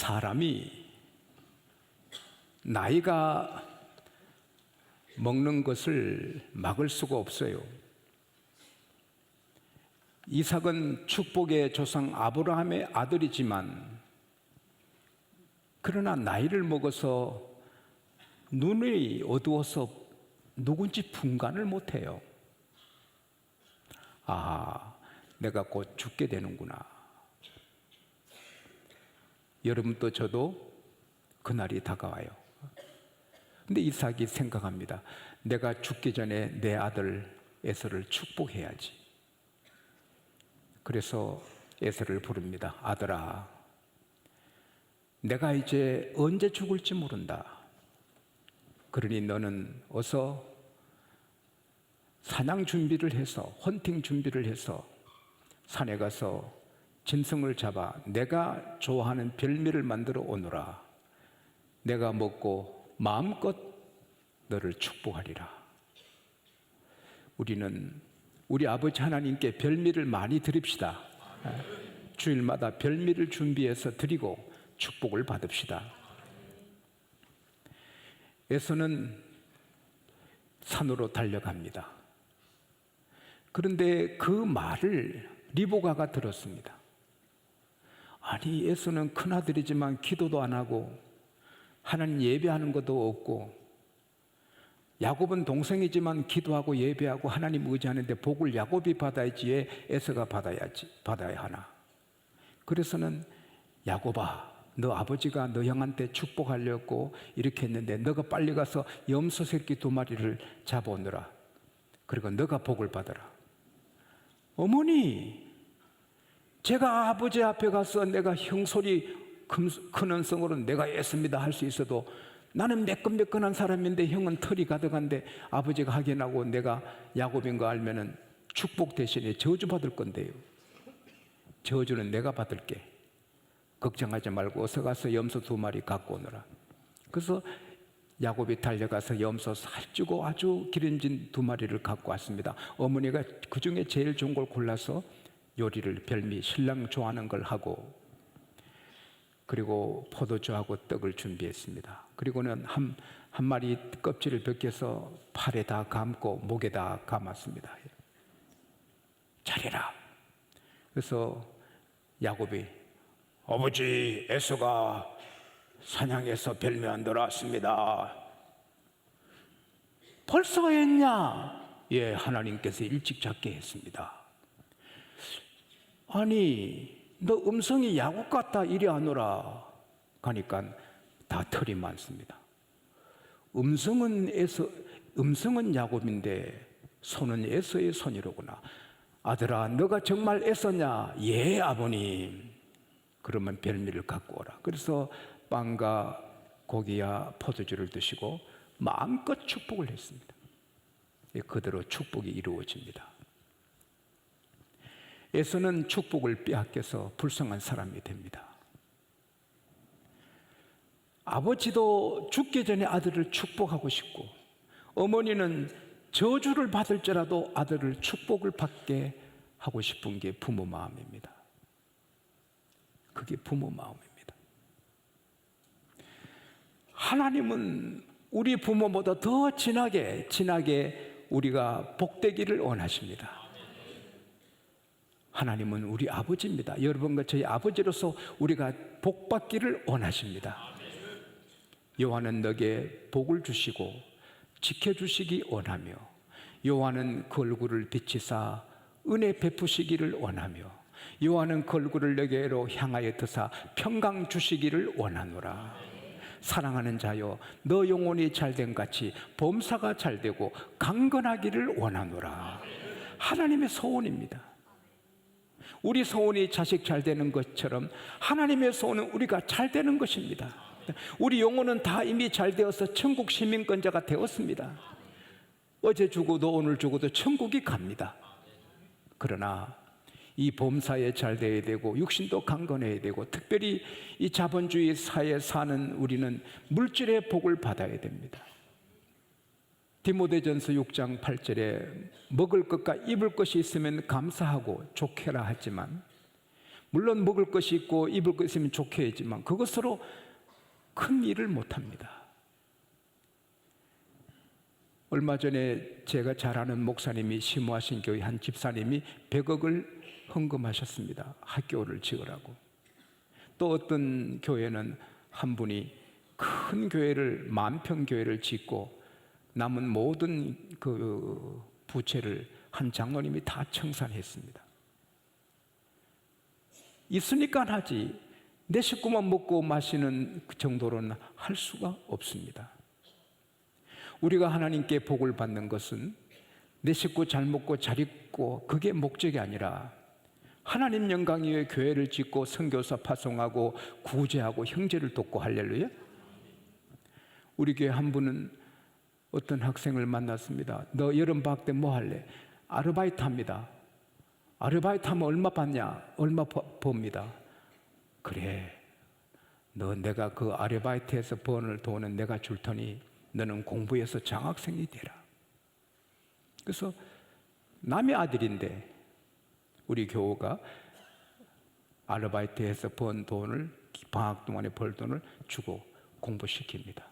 사람이 나이가 먹는 것을 막을 수가 없어요. 이삭은 축복의 조상 아브라함의 아들이지만 그러나 나이를 먹어서 눈이 어두워서 누군지 분간을 못해요. 아, 내가 곧 죽게 되는구나. 여러분도 저도 그날이 다가와요. 근데 이삭이 생각합니다. 내가 죽기 전에 내 아들 에서를 축복해야지. 그래서 에서를 부릅니다. 아들아, 내가 이제 언제 죽을지 모른다. 그러니 너는 어서 사냥 준비를 해서, 헌팅 준비를 해서 산에 가서 짐승을 잡아 내가 좋아하는 별미를 만들어 오너라. 내가 먹고 마음껏 너를 축복하리라. 우리는 우리 아버지 하나님께 별미를 많이 드립시다. 주일마다 별미를 준비해서 드리고 축복을 받읍시다. 에서는 산으로 달려갑니다. 그런데 그 말을 리브가가 들었습니다. 아니, 에서는 큰아들이지만 기도도 안 하고 하나님 예배하는 것도 없고, 야곱은 동생이지만 기도하고 예배하고 하나님 의지하는데 복을 야곱이 받아야지 왜 에서가 받아야 하나. 그래서는 야곱아, 너 아버지가 너 형한테 축복하려고 이렇게 했는데 너가 빨리 가서 염소 새끼 2마리를 잡아오너라. 그리고 너가 복을 받아라. 어머니, 제가 아버지 앞에 가서 내가 형소리 크는 성으로 내가 애씁니다 할 수 있어도 나는 매끈매끈한 사람인데 형은 털이 가득한데 아버지가 하견하고 내가 야곱인 거 알면은 축복 대신에 저주 받을 건데요. 저주는 내가 받을게. 걱정하지 말고 어서 가서 염소 2마리 갖고 오너라. 그래서 야곱이 달려가서 염소 살찌고 아주 기름진 2마리를 갖고 왔습니다. 어머니가 그 중에 제일 좋은 걸 골라서 요리를 별미 신랑 좋아하는 걸 하고, 그리고 포도주하고 떡을 준비했습니다. 그리고는 한 마리 껍질을 벗겨서 팔에다 감고 목에다 감았습니다. 잘해라. 그래서 야곱이 아버지, 에서가 사냥해서 별미 만들어 왔습니다. 벌써 했냐? 예, 하나님께서 일찍 잡게 했습니다. 아니, 너 음성이 야곱 같다 이리 아노라. 가니까 다 털이 많습니다. 음성은 야곱인데 손은 에서의 손이로구나. 아들아, 너가 정말 에서냐? 예, 아버님. 그러면 별미를 갖고 오라. 그래서 빵과 고기와 포도주를 드시고 마음껏 축복을 했습니다. 그대로 축복이 이루어집니다. 에서는 축복을 빼앗겨서 불쌍한 사람이 됩니다. 아버지도 죽기 전에 아들을 축복하고 싶고, 어머니는 저주를 받을지라도 아들을 축복을 받게 하고 싶은 게 부모 마음입니다. 그게 부모 마음입니다. 하나님은 우리 부모보다 더 진하게 우리가 복되기를 원하십니다. 하나님은 우리 아버지입니다. 여러분과 저희 아버지로서 우리가 복받기를 원하십니다. 여호와는 너에게 복을 주시고 지켜주시기 원하며, 여호와는 그 얼굴을 비치사 은혜 베푸시기를 원하며, 여호와는 그 얼굴을 너에게로 향하여 드사 평강 주시기를 원하노라. 사랑하는 자여, 너 영혼이 잘된 같이 범사가 잘되고 강건하기를 원하노라. 하나님의 소원입니다. 우리 소원이 자식 잘 되는 것처럼 하나님의 소원은 우리가 잘 되는 것입니다. 우리 영혼은 다 이미 잘 되어서 천국 시민권자가 되었습니다. 어제 죽어도 오늘 죽어도 천국이 갑니다. 그러나 이 범사에 잘 되어야 되고 육신도 강건해야 되고, 특별히 이 자본주의 사회에 사는 우리는 물질의 복을 받아야 됩니다. 디모데전서 6장 8절에 먹을 것과 입을 것이 있으면 감사하고 좋게라 하지만 물론 먹을 것이 있고 입을 것이 있으면 좋겠지만 그것으로 큰 일을 못합니다. 얼마 전에 제가 잘 아는 목사님이 심호하신 교회 한 집사님이 100억을 헌금하셨습니다. 학교를 지으라고. 또 어떤 교회는 한 분이 큰 교회를, 만평 교회를 짓고 남은 모든 그 부채를 한 장로님이 다 청산했습니다. 있으니까 하지, 내 식구만 먹고 마시는 그 정도로는 할 수가 없습니다. 우리가 하나님께 복을 받는 것은 내 식구 잘 먹고 잘 입고 그게 목적이 아니라 하나님 영광 위에 교회를 짓고 선교사 파송하고 구제하고 형제를 돕고. 할렐루야. 우리 교회 한 분은 어떤 학생을 만났습니다. 너 여름방학 때 뭐 할래? 아르바이트 합니다. 아르바이트 하면 얼마 받냐? 얼마 법니다. 그래, 너 내가 그 아르바이트에서 버는 돈은 내가 줄 테니 너는 공부해서 장학생이 되라. 그래서 남의 아들인데 우리 교우가 아르바이트에서 번 돈을, 방학 동안에 벌 돈을 주고 공부시킵니다.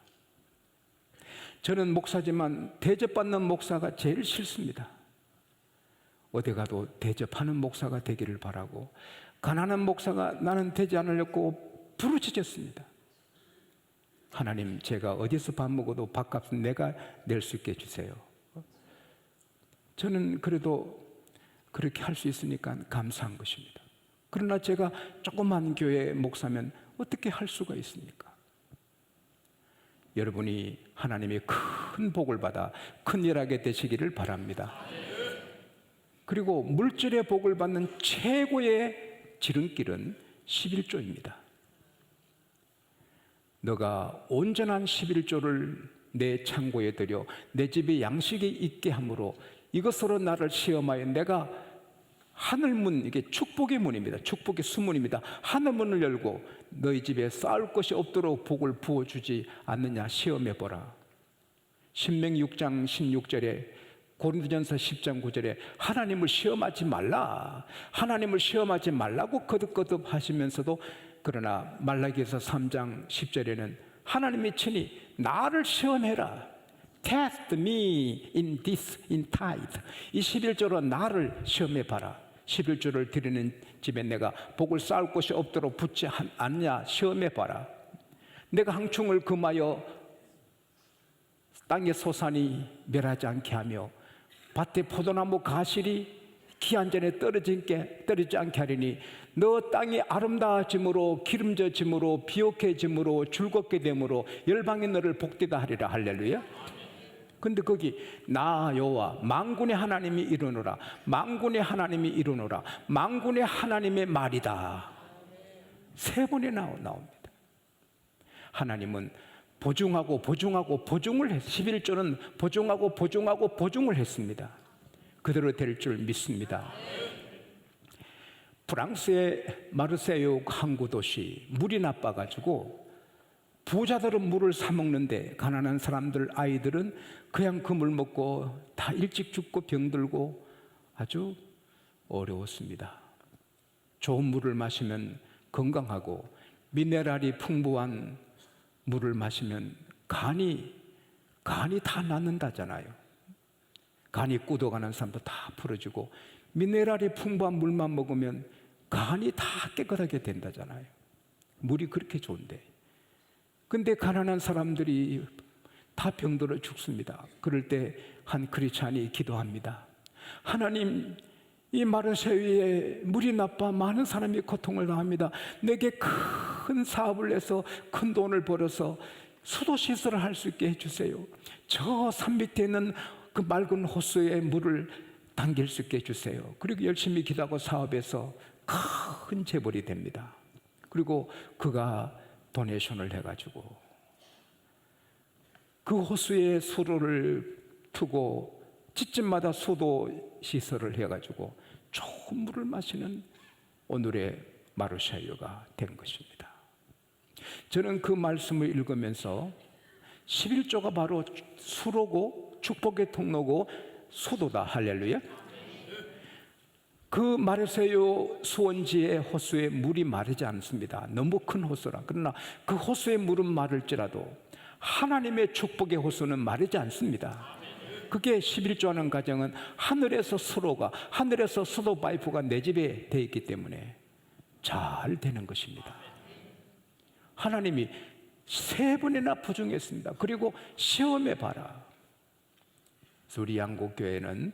저는 목사지만 대접받는 목사가 제일 싫습니다. 어디 가도 대접하는 목사가 되기를 바라고, 가난한 목사가 나는 되지 않으려고 부르짖었습니다. 하나님, 제가 어디서 밥 먹어도 밥값은 내가 낼 수 있게 해주세요. 저는 그래도 그렇게 할 수 있으니까 감사한 것입니다. 그러나 제가 조그만 교회 목사면 어떻게 할 수가 있습니까? 여러분이 하나님의 큰 복을 받아 큰 일하게 되시기를 바랍니다. 그리고 물질의 복을 받는 최고의 지름길은 11조입니다. 너가 온전한 11조를 내 창고에 들여 내 집에 양식이 있게 함으로 이것으로 나를 시험하여 내가 하늘문, 이게 축복의 문입니다. 축복의 수문입니다. 하늘문을 열고 너희 집에 쌓을 것이 없도록 복을 부어주지 않느냐 시험해보라. 신명기 6장 16절에, 고린도전서 10장 9절에 하나님을 시험하지 말라, 하나님을 시험하지 말라고 거듭거듭 하시면서도, 그러나 말라기에서 3장 10절에는 하나님이 친히 나를 시험해라, Test me in this, in tithe. 이 11조로 나를 시험해봐라. 11조를 드리는 집에 내가 복을 쌓을 것이 없도록 붙지 않냐 시험해봐라. 내가 항충을 금하여 땅의 소산이 멸하지 않게 하며 밭에 포도나무 가실이 기한 전에 떨어지지 않게 하리니 너 땅이 아름다워짐으로 기름져짐으로 비옥해짐으로 즐겁게 됨으로 열방이 너를 복되다 하리라. 할렐루야. 근데 거기 나 여호와 만군의 하나님이 이르노라, 만군의 하나님이 이르노라, 만군의 하나님의 말이다. 3번이 나옵니다. 하나님은 보증하고 보증하고 보증을 했, 11조는 보증하고 보증하고 보증을 했습니다. 그대로 될 줄 믿습니다. 프랑스의 마르세유 항구 도시, 물이 나빠가지고 부자들은 물을 사 먹는데 가난한 사람들, 아이들은 그냥 그 물 먹고 다 일찍 죽고 병들고 아주 어려웠습니다. 좋은 물을 마시면 건강하고 미네랄이 풍부한 물을 마시면 간이 다 낫는다잖아요. 간이 굳어가는 사람도 다 풀어지고 미네랄이 풍부한 물만 먹으면 간이 다 깨끗하게 된다잖아요. 물이 그렇게 좋은데. 근데 가난한 사람들이 다 병들어 죽습니다. 그럴 때 한 크리스찬이 기도합니다. 하나님, 이 마르세유에 물이 나빠 많은 사람이 고통을 당합니다. 내게 큰 사업을 해서 큰 돈을 벌어서 수도 시설을 할 수 있게 해주세요. 저 산 밑에 있는 그 맑은 호수에 물을 당길 수 있게 해주세요. 그리고 열심히 기도하고 사업해서 큰 재벌이 됩니다. 그리고 그가 도네이션을 해가지고 그 호수에 수로를 트고 집집마다 수도 시설을 해가지고 좋은 물을 마시는 오늘의 마르세유가 된 것입니다. 저는 그 말씀을 읽으면서 11조가 바로 수로고 축복의 통로고 수도다. 할렐루야. 그 마르세유 수원지의 호수에 물이 마르지 않습니다. 너무 큰 호수라. 그러나 그 호수의 물은 마를지라도 하나님의 축복의 호수는 마르지 않습니다. 그게 11조 하는 가정은 하늘에서 수도 파이프가 내 집에 돼 있기 때문에 잘 되는 것입니다. 하나님이 3번이나 부정했습니다. 그리고 시험해 봐라. 우리 양곡교회는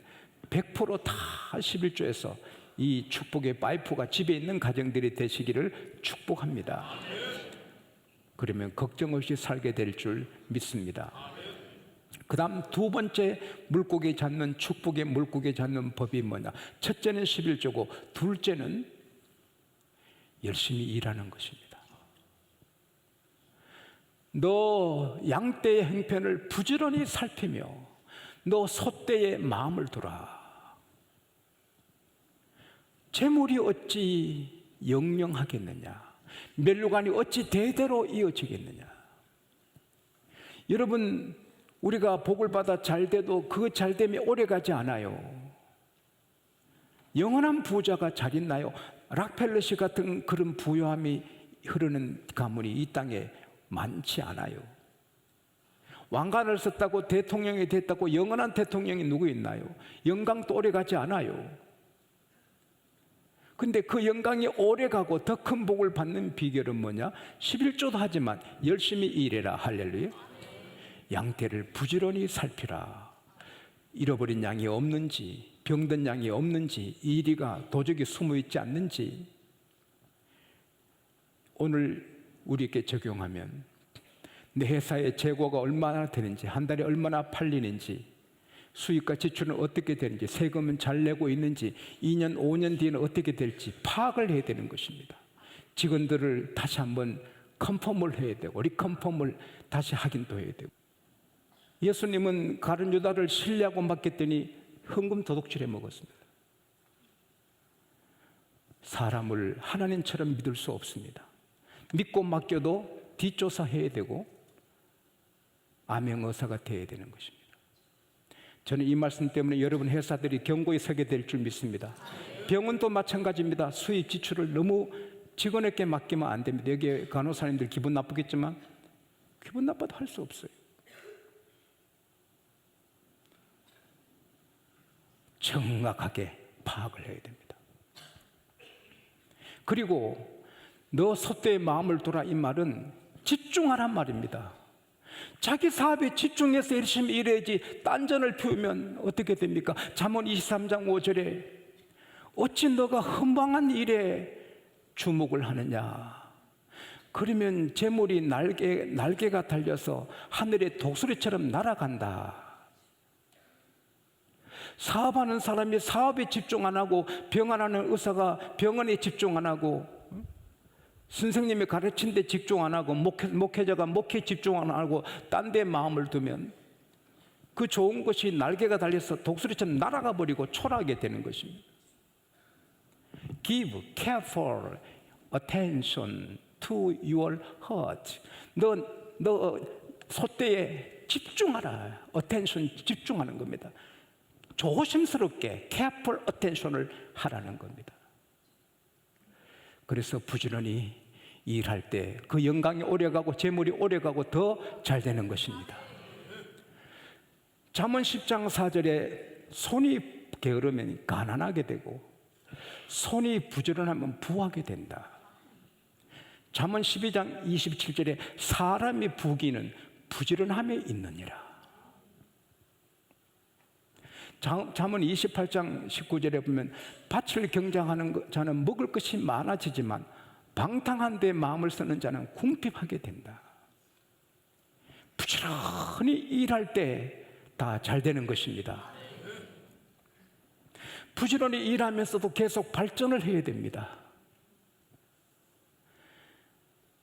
100%다 11조에서 이 축복의 파이프가 집에 있는 가정들이 되시기를 축복합니다. 그러면 걱정 없이 살게 될 줄 믿습니다. 그 다음 2번째 물고기 잡는 축복의 물고기 잡는 법이 뭐냐? 첫째는 11조고 둘째는 열심히 일하는 것입니다. 너 양떼의 행편을 부지런히 살피며 너 소떼의 마음을 두라. 재물이 어찌 영영하겠느냐? 멸류관이 어찌 대대로 이어지겠느냐? 여러분, 우리가 복을 받아 잘돼도 그 잘됨이 오래가지 않아요. 영원한 부자가 잘 있나요? 락펠러시 같은 그런 부유함이 흐르는 가문이 이 땅에 많지 않아요. 왕관을 썼다고 대통령이 됐다고 영원한 대통령이 누구 있나요? 영광도 오래가지 않아요. 근데 그 영광이 오래가고 더 큰 복을 받는 비결은 뭐냐? 11조도 하지만 열심히 일해라. 할렐루야. 양떼를 부지런히 살피라. 잃어버린 양이 없는지, 병든 양이 없는지, 이리가 도적이 숨어 있지 않는지 오늘 우리에게 적용하면 내 회사의 재고가 얼마나 되는지, 한 달에 얼마나 팔리는지, 수입과 지출은 어떻게 되는지, 세금은 잘 내고 있는지, 2년, 5년 뒤에는 어떻게 될지 파악을 해야 되는 것입니다. 직원들을 다시 한번 컨펌을 해야 되고 리컨펌을 다시 확인도 해야 되고. 예수님은 가룟 유다를 신뢰하고 맡겼더니 헌금 도둑질해 먹었습니다. 사람을 하나님처럼 믿을 수 없습니다. 믿고 맡겨도 뒷조사해야 되고 암행어사가 되어야 되는 것입니다. 저는 이 말씀 때문에 여러분 회사들이 경고에 서게 될 줄 믿습니다. 병원도 마찬가지입니다. 수입 지출을 너무 직원에게 맡기면 안 됩니다. 여기 간호사님들 기분 나쁘겠지만 기분 나빠도 할 수 없어요. 정확하게 파악을 해야 됩니다. 그리고 너 소떼의 마음을 두라, 이 말은 집중하란 말입니다. 자기 사업에 집중해서 열심히 일해야지 딴전을 피우면 어떻게 됩니까? 잠언 23장 5절에 어찌 너가 흠방한 일에 주목을 하느냐? 그러면 재물이 날개가 달려서 하늘의 독수리처럼 날아간다. 사업하는 사람이 사업에 집중 안 하고 병원하는 의사가 병원에 집중 안 하고 선생님이 가르친 데 집중 안 하고 목회자가 목회에 집중 안 하고 딴 데 마음을 두면 그 좋은 것이 날개가 달려서 독수리처럼 날아가 버리고 초라하게 되는 것입니다. Give careful attention to your heart. 너 소떼에 집중하라. attention, 집중하는 겁니다. 조심스럽게 careful attention을 하라는 겁니다. 그래서 부지런히 일할 때 그 영광이 오래가고 재물이 오래가고 더 잘 되는 것입니다. 잠언 10장 4절에 손이 게으르면 가난하게 되고 손이 부지런하면 부하게 된다. 잠언 12장 27절에 사람의 부귀는 부지런함에 있느니라. 잠언 28장 19절에 보면 밭을 경작하는 자는 먹을 것이 많아지지만 방탕한 데 마음을 쓰는 자는 궁핍하게 된다. 부지런히 일할 때 다 잘 되는 것입니다. 부지런히 일하면서도 계속 발전을 해야 됩니다.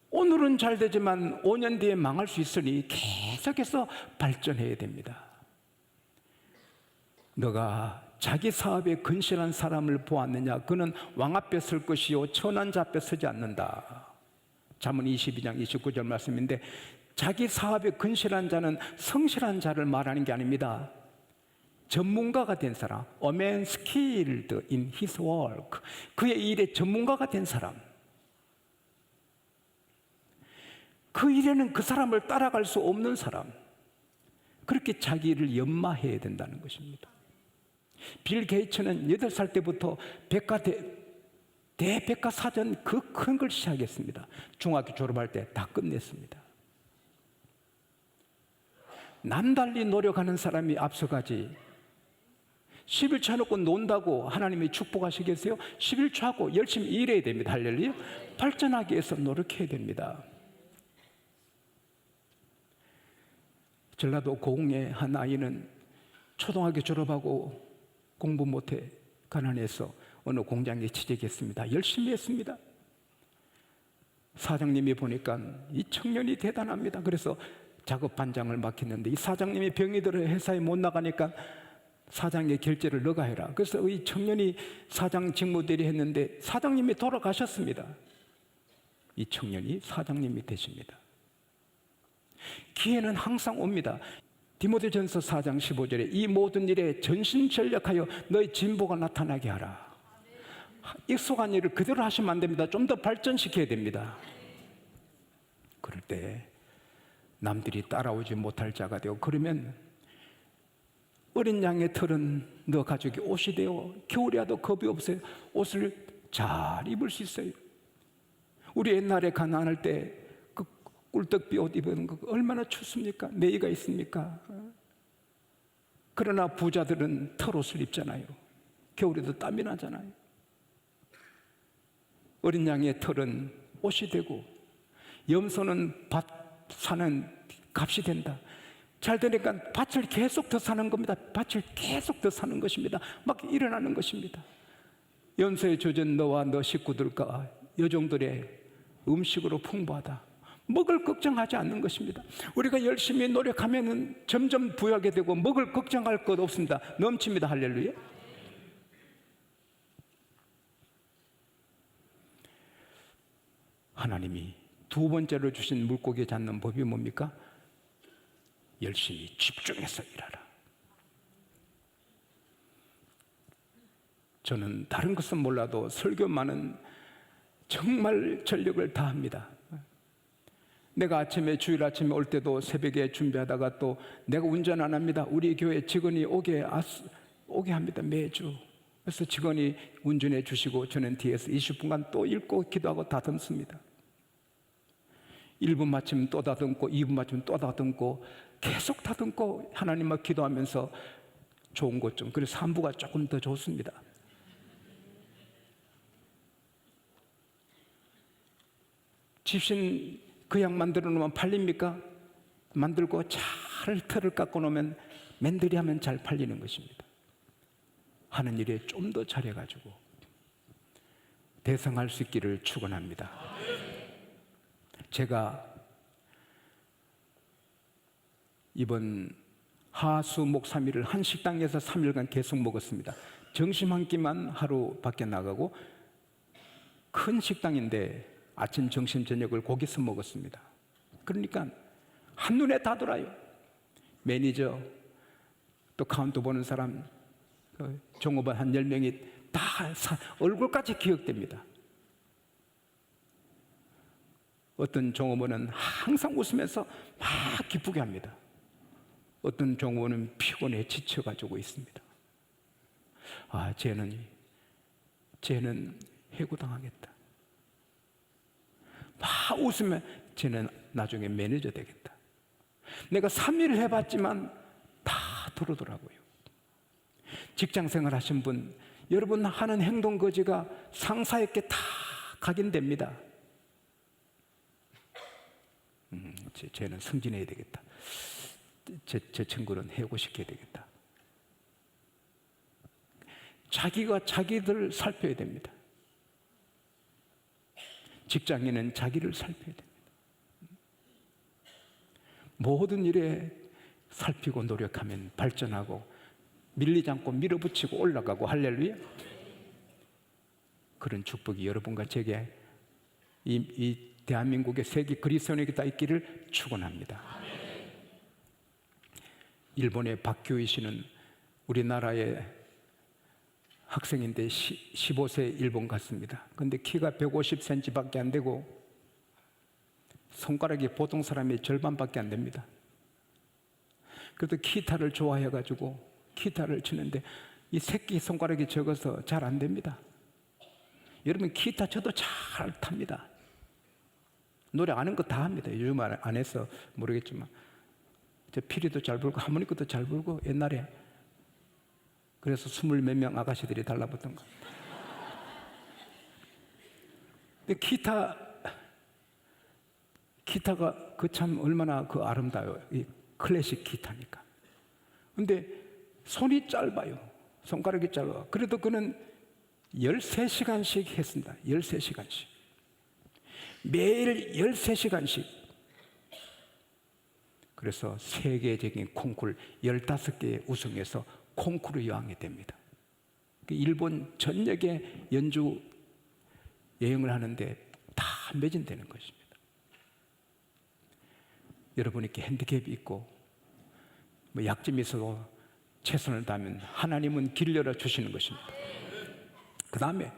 오늘은 잘 되지만 5년 뒤에 망할 수 있으니 계속해서 발전해야 됩니다. 너가 자기 사업에 근실한 사람을 보았느냐? 그는 왕 앞에 설 것이요 천한 자 앞에 서지 않는다. 잠언 22장 29절 말씀인데 자기 사업에 근실한 자는 성실한 자를 말하는 게 아닙니다. 전문가가 된 사람, a man skilled in his work, 그의 일에 전문가가 된 사람, 그 일에는 그 사람을 따라갈 수 없는 사람, 그렇게 자기 일을 연마해야 된다는 것입니다. 빌 게이츠는 8살 때부터 대백과사전 그 큰 걸 시작했습니다. 중학교 졸업할 때 다 끝냈습니다. 남달리 노력하는 사람이 앞서가지, 11조 해놓고 논다고 하나님이 축복하시겠어요? 11조 하고 열심히 일해야 됩니다. 할렐루야. 발전하기 위해서 노력해야 됩니다. 전라도 고흥의 한 아이는 초등학교 졸업하고 공부 못해 가난해서 어느 공장에 취직했습니다. 열심히 했습니다. 사장님이 보니까 이 청년이 대단합니다. 그래서 작업 반장을 맡겼는데 이 사장님이 병이 들어 회사에 못 나가니까 사장의 결제를 너가 해라. 그래서 이 청년이 사장 직무대리 했는데 사장님이 돌아가셨습니다. 이 청년이 사장님이 되십니다. 기회는 항상 옵니다. 디모데전서 4장 15절에 이 모든 일에 전심전력하여 너의 진보가 나타나게 하라. 익숙한 일을 그대로 하시면 안 됩니다. 좀 더 발전시켜야 됩니다. 그럴 때 남들이 따라오지 못할 자가 되고, 그러면 어린 양의 털은 너 가족이 옷이 되어 겨울에 와도 겁이 없어요. 옷을 잘 입을 수 있어요. 우리 옛날에 가난할 때 그 꿀떡비 옷 입은 거 얼마나 춥습니까? 내의가 있습니까? 그러나 부자들은 털옷을 입잖아요. 겨울에도 땀이 나잖아요. 어린 양의 털은 옷이 되고, 염소는 밭 사는 값이 된다. 잘 되니까 밭을 계속 더 사는 겁니다. 밭을 계속 더 사는 것입니다. 막 일어나는 것입니다. 염소의 조전 너와 너 식구들과 여종들의 음식으로 풍부하다. 먹을 걱정하지 않는 것입니다. 우리가 열심히 노력하면 점점 부유하게 되고 먹을 걱정할 것 없습니다. 넘칩니다. 할렐루야. 하나님이 두 번째로 주신 물고기 잡는 법이 뭡니까? 열심히 집중해서 일하라. 저는 다른 것은 몰라도 설교만은 정말 전력을 다합니다. 내가 아침에 주일 아침에 올 때도 새벽에 준비하다가 또 내가 운전 안 합니다. 우리 교회 직원이 오게 합니다. 매주. 그래서 직원이 운전해 주시고 저는 뒤에서 20분간 또 읽고 기도하고 다듬습니다. 1분 마치면 또 다듬고 2분 마치면 또 다듬고 계속 다듬고 하나님과 기도하면서 좋은 것 좀, 그래서 3부가 조금 더 좋습니다. 집신 그냥 만들어 놓으면 팔립니까? 만들고 잘 틀을 깎고 놓으면 맨들이 하면 잘 팔리는 것입니다. 하는 일에 좀 더 잘해가지고 대성할 수 있기를 축원합니다. 제가 이번 하수 목 3일을 한 식당에서 3일간 계속 먹었습니다. 점심 한 끼만 하루 밖에 나가고 큰 식당인데 아침, 점심, 저녁을 거기서 먹었습니다. 그러니까 한눈에 다 돌아요. 매니저, 또 카운터 보는 사람, 종업원 한 10명이 다 얼굴까지 기억됩니다. 어떤 종업원은 항상 웃으면서 막 기쁘게 합니다. 어떤 종업원은 피곤해 지쳐가지고 있습니다. 아, 쟤는 해고당하겠다. 막 웃으면 쟤는 나중에 매니저 되겠다. 내가 3일을 해봤지만 다 들어오더라고요. 직장생활 하신 분, 여러분 하는 행동 거지가 상사에게 다 각인됩니다. 쟤는 승진해야 되겠다. 제 친구는 해고시켜야 되겠다. 자기가 자기들 살펴야 됩니다. 직장인은 자기를 살펴야 됩니다. 모든 일에 살피고 노력하면 발전하고 밀리지 않고 밀어붙이고 올라가고 할렐루야. 그런 축복이 여러분과 제게 이 대한민국의 세계 그리스도인에게 다 있기를 축원합니다. 일본의 박교희 씨는 우리나라의 학생인데 15세 일본 갔습니다. 근데 키가 150cm밖에 안 되고 손가락이 보통 사람의 절반밖에 안 됩니다. 그래도 기타를 좋아해가지고 기타를 치는데 이 새끼 손가락이 적어서 잘 안 됩니다. 여러분, 기타 쳐도 잘 탑니다. 노래 아는 거 다 합니다. 요즘 안 해서 모르겠지만 저 피리도 잘 불고 하모니카도 잘 불고 옛날에 그래서 20몇 명 아가씨들이 달라붙은 거. 근데 기타가 그 참 얼마나 그 아름다워요. 이 클래식 기타니까. 근데 손이 짧아요. 손가락이 짧아. 그래도 그는 13시간씩 했습니다. 13시간씩. 매일 13시간씩. 그래서 세계적인 콩쿠르 15개 우승해서 콩쿠르 여왕이 됩니다. 일본 전역에 연주 여행을 하는데 다 매진되는 것입니다. 여러분에게 핸디캡이 있고 뭐 약점이 있어도 최선을 다하면 하나님은 길 열어주시는 것입니다. 그 다음에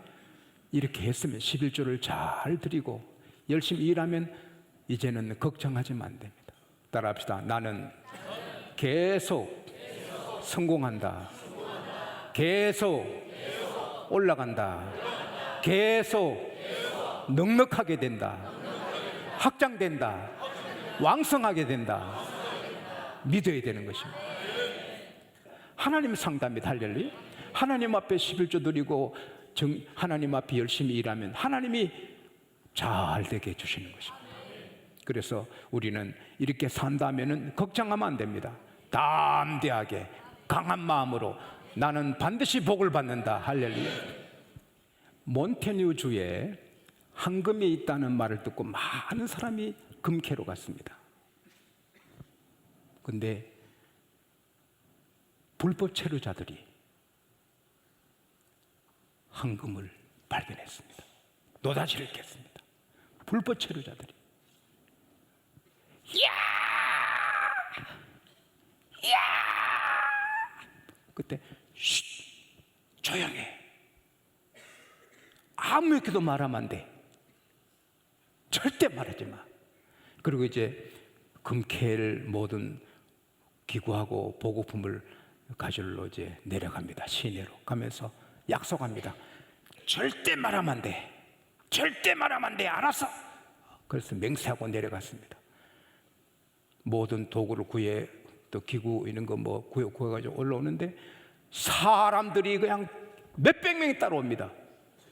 이렇게 했으면 11조를 잘 드리고 열심히 일하면 이제는 걱정하지만 안 됩니다. 따라합시다. 나는 계속 성공한다. 계속 올라간다. 계속 넉넉하게 된다. 확장된다. 왕성하게 된다. 믿어야 되는 것입니다. 하나님 상담입니다. 할렐루야. 하나님 앞에 11조 드리고 하나님 앞에 열심히 일하면 하나님이 잘 되게 해주시는 것입니다. 그래서 우리는 이렇게 산다면 걱정하면 안 됩니다. 담대하게 강한 마음으로 나는 반드시 복을 받는다. 할렐루야. 몬테뉴주에 황금이 있다는 말을 듣고 많은 사람이 금캐로 갔습니다. 근데 불법 체류자들이 황금을 발견했습니다. 노다지를 깼습니다. 불법 체류자들이. 이야! 이야! 그때 쉿! 조용해. 아무에게도 말하면 안 돼. 절대 말하지 마. 그리고 이제 금캐를 모든 기구하고 보급품을 가지러 이제 내려갑니다. 시내로 가면서 약속합니다. 절대 말하면 안 돼. 절대 말하면 안 돼. 알았어. 그래서 맹세하고 내려갔습니다. 모든 도구를 구해, 또 기구 이런 거 뭐 구해가지고 올라오는데 사람들이 그냥 몇백 명이 따라옵니다.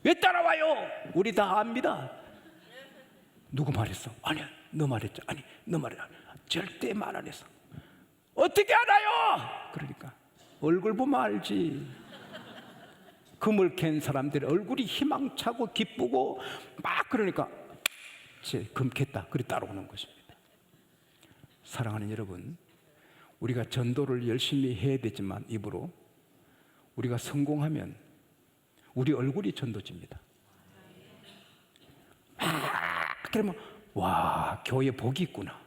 왜 따라와요? 우리 다 압니다. 누구 말했어? 아니야, 너 말했죠. 아니, 너 말했어. 절대 말 안 했어. 어떻게 알아요? 그러니까 얼굴 보면 알지. 금을 캔 사람들이 얼굴이 희망차고 기쁘고 막 그러니까 금 캤다. 그리 따라오는 것입니다. 사랑하는 여러분, 우리가 전도를 열심히 해야 되지만 입으로 우리가 성공하면 우리 얼굴이 전도집니다. 그러면 와, 교회 복이 있구나.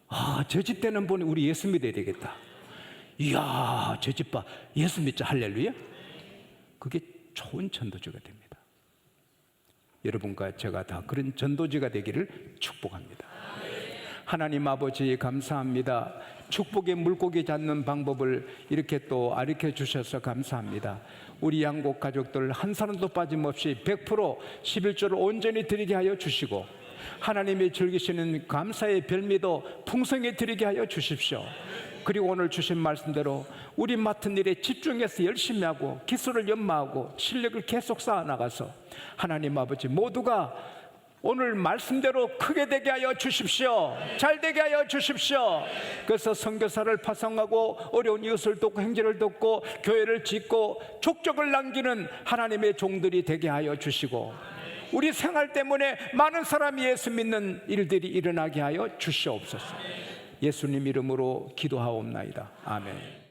아, 저 집 때는 보니 우리 예수 믿어야 되겠다. 이야, 저 집 봐, 예수 믿자. 할렐루야. 그게 좋은 전도지가 됩니다. 여러분과 제가 다 그런 전도지가 되기를 축복합니다. 하나님 아버지 감사합니다. 축복의 물고기 잡는 방법을 이렇게 또 가르쳐 주셔서 감사합니다. 우리 양곡 가족들 한 사람도 빠짐없이 100% 11조를 온전히 드리게 하여 주시고 하나님이 즐기시는 감사의 별미도 풍성히 드리게 하여 주십시오. 그리고 오늘 주신 말씀대로 우리 맡은 일에 집중해서 열심히 하고 기술을 연마하고 실력을 계속 쌓아나가서 하나님 아버지 모두가 오늘 말씀대로 크게 되게 하여 주십시오. 잘 되게 하여 주십시오. 그래서 선교사를 파송하고 어려운 이웃을 돕고 형제를 돕고 교회를 짓고 족적을 남기는 하나님의 종들이 되게 하여 주시고 우리 생활 때문에 많은 사람이 예수 믿는 일들이 일어나게 하여 주시옵소서. 예수님 이름으로 기도하옵나이다. 아멘.